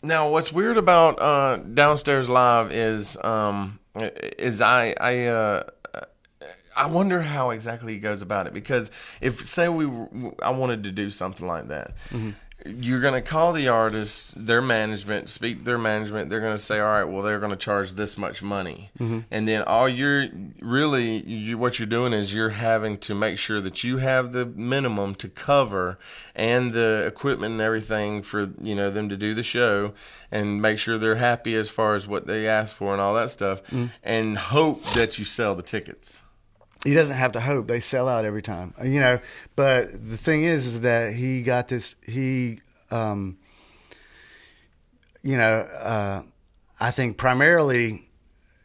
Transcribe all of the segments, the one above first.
Now, what's weird about Downstairs Live is I wonder how exactly he goes about it, because if say I wanted to do something like that, Hmm. you're going to call the artist, their management, speak to their management. They're going to say, all right, well, they're going to charge this much money. Hmm. And then all you're really, what you're doing is you're having to make sure that you have the minimum to cover and the equipment and everything for, them to do the show, and make sure they're happy as far as what they ask for and all that stuff, and hope that you sell the tickets. He doesn't have to hope; they sell out every time, you know. But the thing is that he got this. Um, you know, I think primarily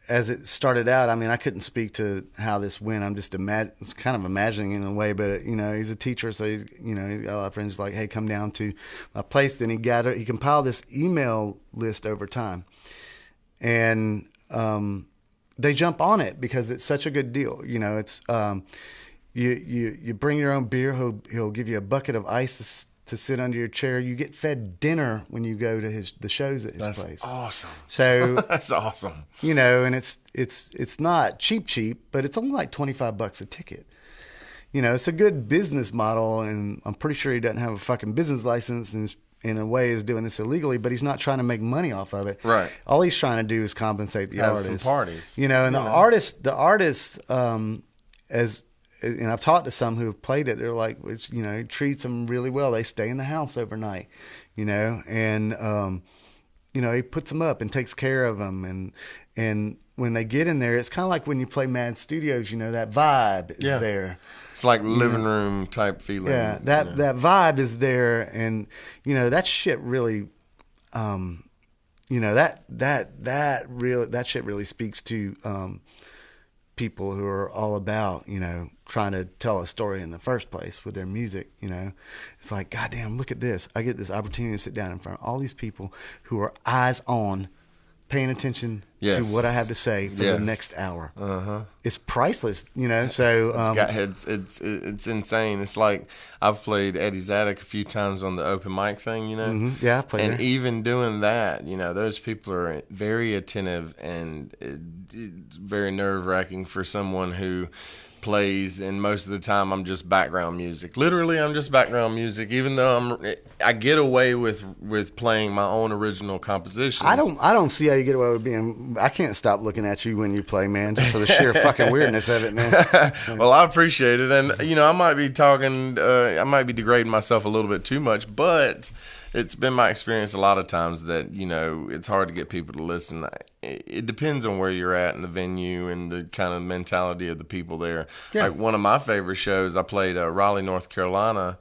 as it started out, I mean, I couldn't speak to how this went. I'm just kind of imagining in a way, but he's a teacher, so he's got a lot of friends like, hey, come down to my place. Then he compiled this email list over time, and they jump on it because it's such a good deal. It's you bring your own beer. He'll give you a bucket of ice to sit under your chair. You get fed dinner when you go to the shows at his That's place. awesome. So That's awesome. and it's not cheap, but it's only like $25 a ticket. It's a good business model, and I'm pretty sure he doesn't have a fucking business license, and in a way is doing this illegally, but he's not trying to make money off of it. Right. All he's trying to do is compensate the Have artist. some parties. And the artist, as and I've talked to some who have played it. They're like, he treats them really well. They stay in the house overnight, and he puts them up and takes care of them, and when they get in there, it's kind of like when you play Mad Studios. That vibe is there. It's like living room type feeling. Yeah, that vibe is there, and that shit really, that shit really speaks to people who are all about trying to tell a story in the first place with their music. It's like, goddamn, look at this! I get this opportunity to sit down in front of all these people who are eyes on, paying attention to what I have to say for the next hour. It's priceless, So it's insane. It's like I've played Eddie's Attic a few times on the open mic thing, Yeah, I played and there. even doing that, those people are very attentive, and it's very nerve wracking for someone who plays, and most of the time I'm just background music. Literally, I'm just background music. Even though I get away with playing my own original compositions. I don't see how you get away with being. I can't stop looking at you when you play, man, just for the sheer fucking weirdness of it, man. Well, I appreciate it, and I might be talking, I might be degrading myself a little bit too much, but it's been my experience a lot of times that it's hard to get people to listen. It depends on where you're at in the venue and the kind of mentality of the people there. Yeah. Like one of my favorite shows, I played Raleigh, North Carolina,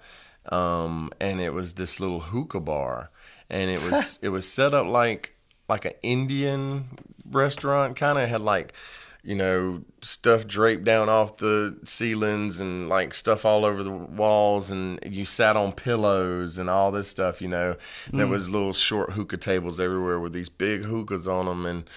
and it was this little hookah bar, and it was set up like an Indian restaurant, kind of had like stuff draped down off the ceilings and like stuff all over the walls, and you sat on pillows and all this stuff, There was little short hookah tables everywhere with these big hookahs on them, and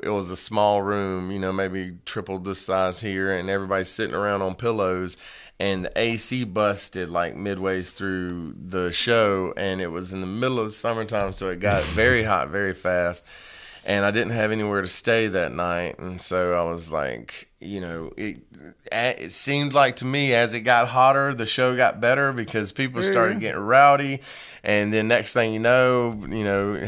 it was a small room, maybe triple this size here, and everybody's sitting around on pillows, and the AC busted like midways through the show, and it was in the middle of the summertime, so it got very hot very fast. And I didn't have anywhere to stay that night, and so I was like, it seemed like to me as it got hotter, the show got better because people started getting rowdy, and then next thing you know,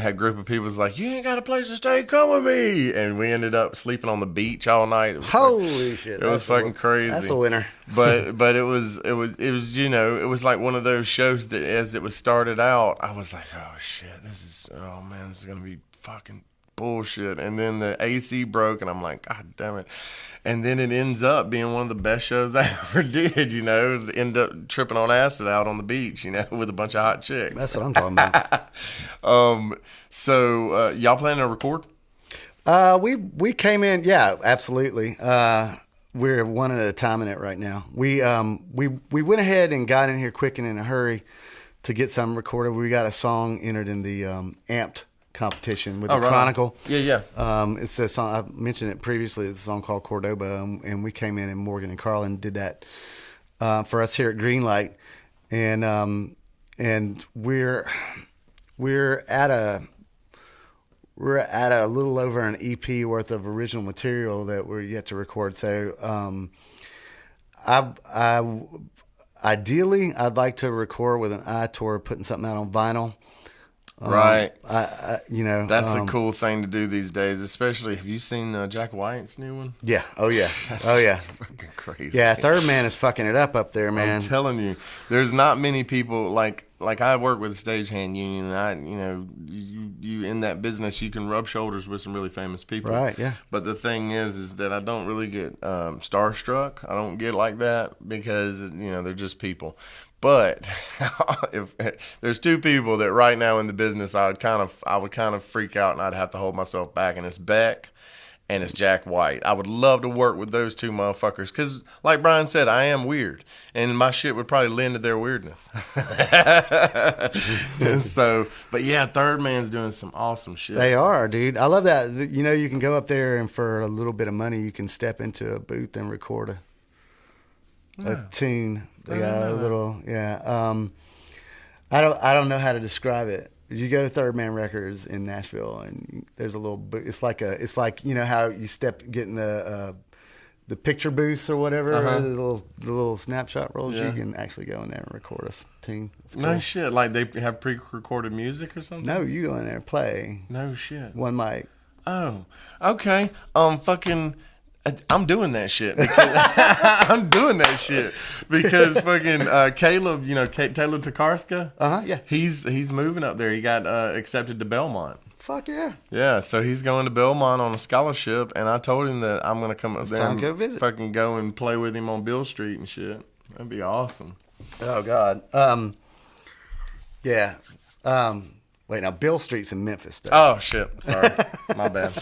a group of people was like, "You ain't got a place to stay, come with me," and we ended up sleeping on the beach all night. Holy shit! It was fucking crazy. That's a winner. but it was it was like one of those shows that as it was started out, I was like, oh shit, this is gonna be fucking bullshit. And then the AC broke, and I'm like, God damn it. And then it ends up being one of the best shows I ever did, end up tripping on acid out on the beach, with a bunch of hot chicks. That's what I'm talking about. So y'all planning to record? We came in, yeah, absolutely. We're one at a time in it right now. We went ahead and got in here quick and in a hurry to get something recorded. We got a song entered in the Amped competition with the right. Chronicle. Yeah. It's a song, I mentioned it previously. It's a song called Cordoba, and we came in, and Morgan and Carlin did that for us here at Greenlight, and we're we're at a we're at a little over an EP worth of original material that we're yet to record. So I ideally I'd like to record with an eye toward putting something out on vinyl. Right. That's a cool thing to do these days, especially. Have you seen Jack White's new one? Yeah. Oh yeah. That's Oh yeah. fucking crazy. Yeah. Third Man is fucking it up there, man. I'm telling you, there's not many people like I work with a stagehand union, and you in that business, you can rub shoulders with some really famous people, Right? Yeah. But the thing is that I don't really get starstruck. I don't get like that because they're just people. But if there's two people that right now in the business, I would kind of freak out and I'd have to hold myself back, and it's Beck and it's Jack White. I would love to work with those two motherfuckers because, like Brian said, I am weird, and my shit would probably lend to their weirdness. So, but yeah, Third Man's doing some awesome shit. They are, dude. I love that. You can go up there and for a little bit of money, you can step into a booth and record a tune. They got a little, I don't know how to describe it. You go to Third Man Records in Nashville, and there's a little. It's like how you get in the picture booths or whatever, the little snapshot rolls. Yeah. You can actually go in there and record a tune. It's cool. No shit. Like they have pre-recorded music or something. No, you go in there and play. No shit. One mic. Oh, okay. I'm doing that shit. I'm doing that shit because fucking Caleb, Taylor Tokarska. Yeah. He's moving up there. He got accepted to Belmont. Fuck yeah. Yeah, so he's going to Belmont on a scholarship, and I told him that I'm gonna come up there and go visit. fucking go and play with him on Bill Street and shit. That'd be awesome. Oh God. Yeah. Wait, now Bill Street's in Memphis, though. Oh shit. Sorry, my bad.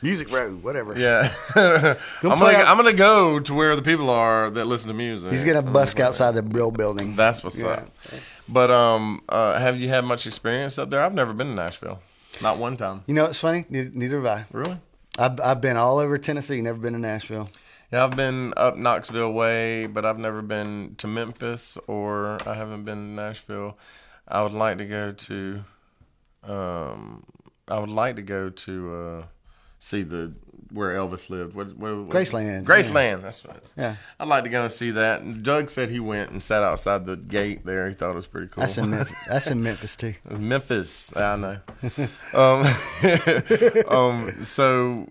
Music Road, whatever. Yeah, I'm gonna go to where the people are that listen to music. He's gonna busk outside the Brill building. That's what's up. But have you had much experience up there? I've never been to Nashville, not one time. You know, it's funny. Neither have I. Really? I've been all over Tennessee. Never been to Nashville. Yeah, I've been up Knoxville way, but I've never been to Memphis, or I haven't been to Nashville. I would like to go to. See where Elvis lived. What Graceland. Graceland, that's right. Yeah. I'd like to go and see that. And Doug said he went and sat outside the gate there. He thought it was pretty cool. That's in Memphis. That's in Memphis too. Memphis, I know. So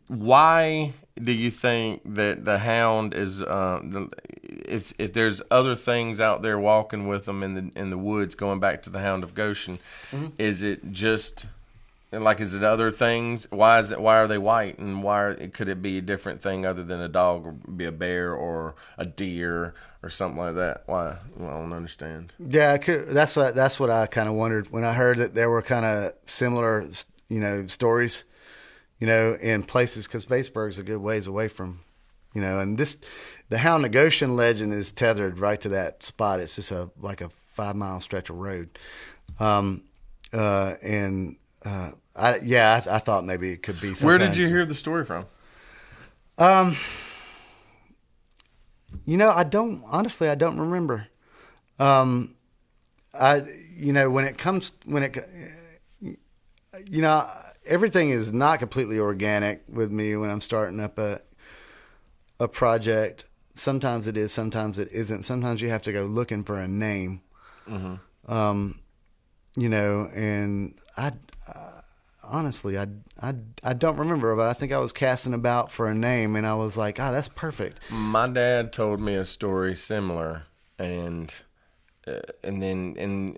why do you think that the Hound is? If there's other things out there walking with them in the woods, going back to the Hound of Goshen, is it just? Like, is it other things? Why are they white? And could it be a different thing other than a dog, or be a bear or a deer or something like that? Why? Well, I don't understand. Yeah, that's what I kind of wondered when I heard that there were kind of similar, stories, in places, because Batesburg's a good ways away from, and the Hound of Goshen legend is tethered right to that spot. It's just like a 5-mile stretch of road, I thought maybe it could be something. Where did you hear the story from? I don't remember. Everything is not completely organic with me when I'm starting up a project. Sometimes it is, sometimes it isn't. Sometimes you have to go looking for a name. Mm-hmm. And honestly, I don't remember, but I think I was casting about for a name, and I was like, that's perfect. My dad told me a story similar, and then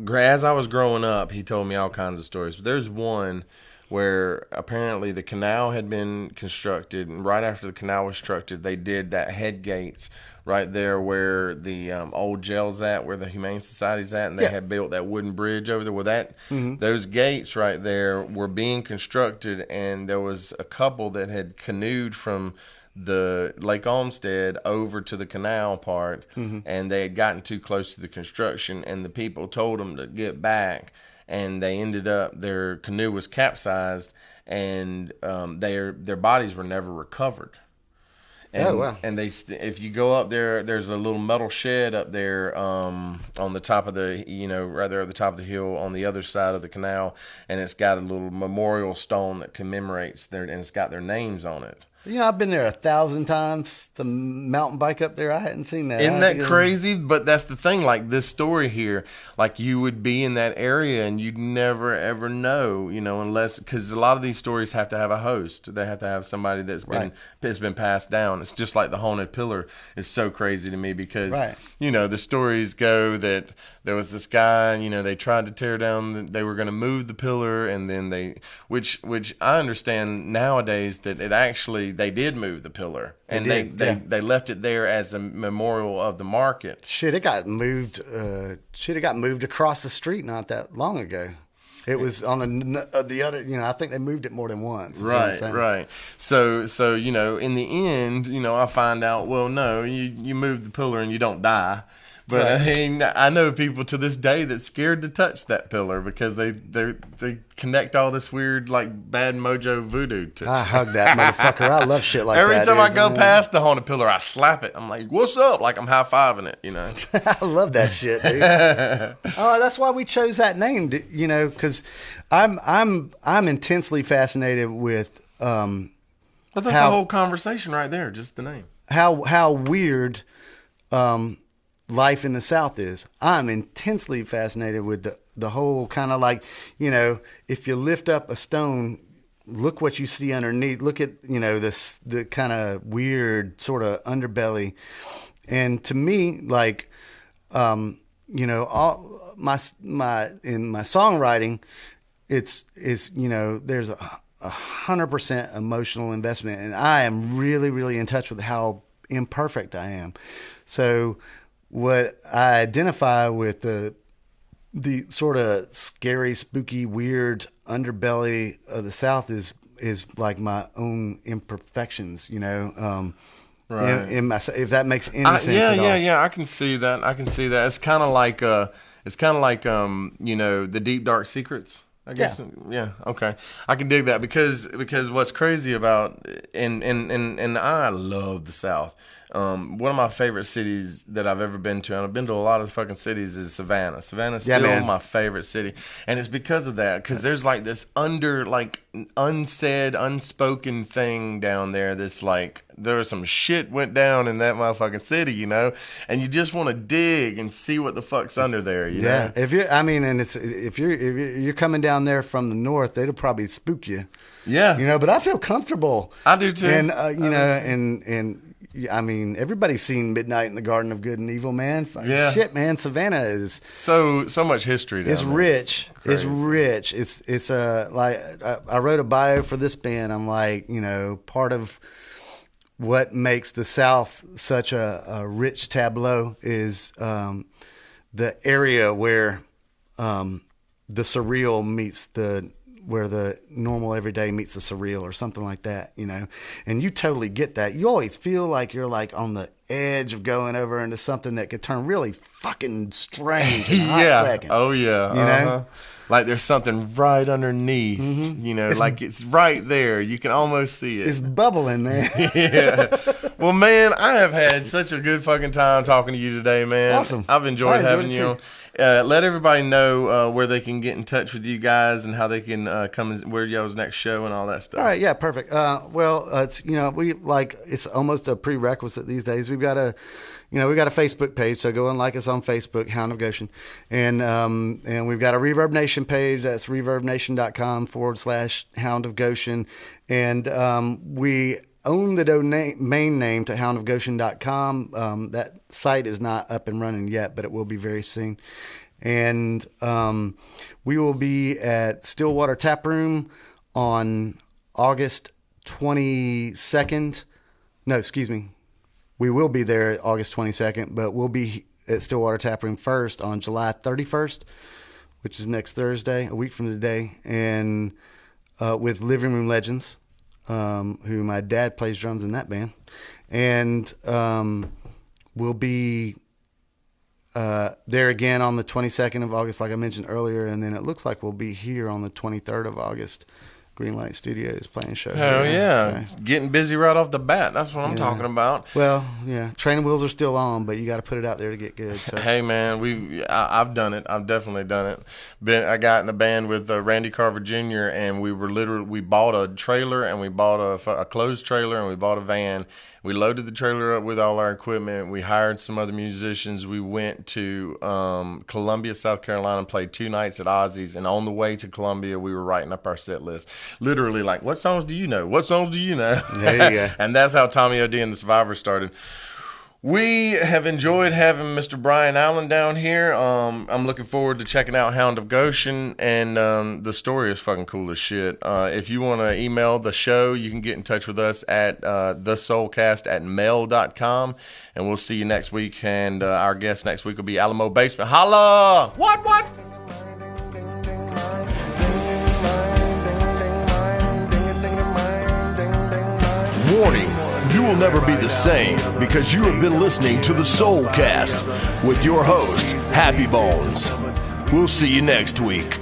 as I was growing up, he told me all kinds of stories. But there's one where apparently the canal had been constructed, and right after the canal was constructed, they did that head gates right there where the old jail's at, where the Humane Society's at, and they had built that wooden bridge over there. Well, those gates right there were being constructed, and there was a couple that had canoed from the Lake Olmsted over to the canal part, and they had gotten too close to the construction, and the people told them to get back, and they ended up, their canoe was capsized, and their bodies were never recovered. Oh, wow. And if you go up there, there's a little metal shed up there on the top of the, right there at the top of the hill on the other side of the canal, and it's got a little memorial stone that commemorates and it's got their names on it. I've been there 1,000 times. The mountain bike up there, I hadn't seen that. Isn't that crazy? But that's the thing. Like this story here, like you would be in that area and you'd never ever know, unless because a lot of these stories have to have a host. They have to have somebody that's been passed down. It's just like the haunted pillar is so crazy to me because the stories go that there was this guy, they tried to tear down. They were going to move the pillar, and then which I understand nowadays that they did move the pillar, and they left it there as a memorial of the market. Shit, it got moved. It got moved across the street not that long ago. It was on the other. I think they moved it more than once. Right. So in the end, I find out. Well, no, you move the pillar and you don't die. But I know people to this day that's scared to touch that pillar because they connect all this weird like bad mojo voodoo to. I hug that motherfucker. I love shit like Every that. time I go past the haunted pillar, I slap it. I'm like, "What's up?" Like I'm high fiving it. I love that shit, dude. Oh, that's why we chose that name. Because I'm intensely fascinated with. But that's the whole conversation right there. Just the name. How weird. Life in the South is. I'm intensely fascinated with the whole kind of like, if you lift up a stone, look what you see underneath. Look at, the kind of weird sort of underbelly. And to me, like, all my in my songwriting, it's there's a 100% emotional investment, and I am really, really in touch with how imperfect I am. So what I identify with the sort of scary, spooky, weird underbelly of the South is like my own imperfections, right? In my, if that makes any sense at all. Yeah. I can see that. It's kind of like the deep dark secrets. I guess. Yeah. Okay. I can dig that because what's crazy about and I love the South. One of my favorite cities that I've ever been to, and I've been to a lot of fucking cities, is Savannah. Savannah's still my favorite city, and it's because of that. Because there's like this unsaid, unspoken thing down there. That's like there was some shit went down in that motherfucking city, and you just want to dig and see what the fuck's under there. You know? If you're coming down there from the north, it'll probably spook you. Yeah, but I feel comfortable. I do too. And and. I mean, everybody's seen Midnight in the Garden of Good and Evil, man. Yeah. Shit, man. Savannah is so much history. It's rich. Crazy. It's rich. It's like I wrote a bio for this band. I'm like, part of what makes the South such a rich tableau is the area where the surreal meets where the normal everyday meets the surreal or something like that, and you totally get that. You always feel like you're like on the edge of going over into something that could turn really fucking strange in a hot second. Oh yeah. Like there's something right underneath, like it's right there. You can almost see it. It's bubbling, man. Yeah. Well, man, I have had such a good fucking time talking to you today, man. Awesome. I've enjoyed having you. Let everybody know where they can get in touch with you guys and how they can come and where y'all's next show and all that stuff. All right, yeah, perfect. It's we like it's almost a prerequisite these days. We've got a Facebook page, so go and like us on Facebook, Hound of Goshen, and we've got a Reverb Nation page. That's reverbnation.com/Hound of Goshen, and we own the domain name to houndofgoshen.com. That site is not up and running yet, but it will be very soon. And we will be at Stillwater Tap Room on August 22nd. No, excuse me. We will be there August 22nd, but we'll be at Stillwater Tap Room first on July 31st, which is next Thursday, a week from today, and with Living Room Legends. Who my dad plays drums in that band, and we'll be there again on the 22nd of August, like I mentioned earlier, and then it looks like we'll be here on the 23rd of August Greenlight Studios playing show. Hell here, yeah. so. Getting busy right off the bat. That's what I'm talking about. Well, yeah, training wheels are still on, but you got to put it out there to get good. So. Hey man, I've done it. I've definitely done it. I got in a band with Randy Carver Jr. and we bought a trailer and we bought a closed trailer and we bought a van. We loaded the trailer up with all our equipment. We hired some other musicians. We went to Columbia, South Carolina, and played 2 nights at Ozzy's. And on the way to Columbia, we were writing up our set list. Literally, like, what songs do you know? What songs do you know? There you go. And that's how Tommy O.D. and the Survivors started. We have enjoyed having Mr. Brian Allen down here. I'm looking forward to checking out Hound of Goshen, and the story is fucking cool as shit. If you want to email the show, you can get in touch with us at thesoulcast@mail.com, and we'll see you next week. And our guest next week will be Alamo Basement. Holla! What? Warning, you will never be the same because you have been listening to the Soulcast with your host, Happy Bones. We'll see you next week.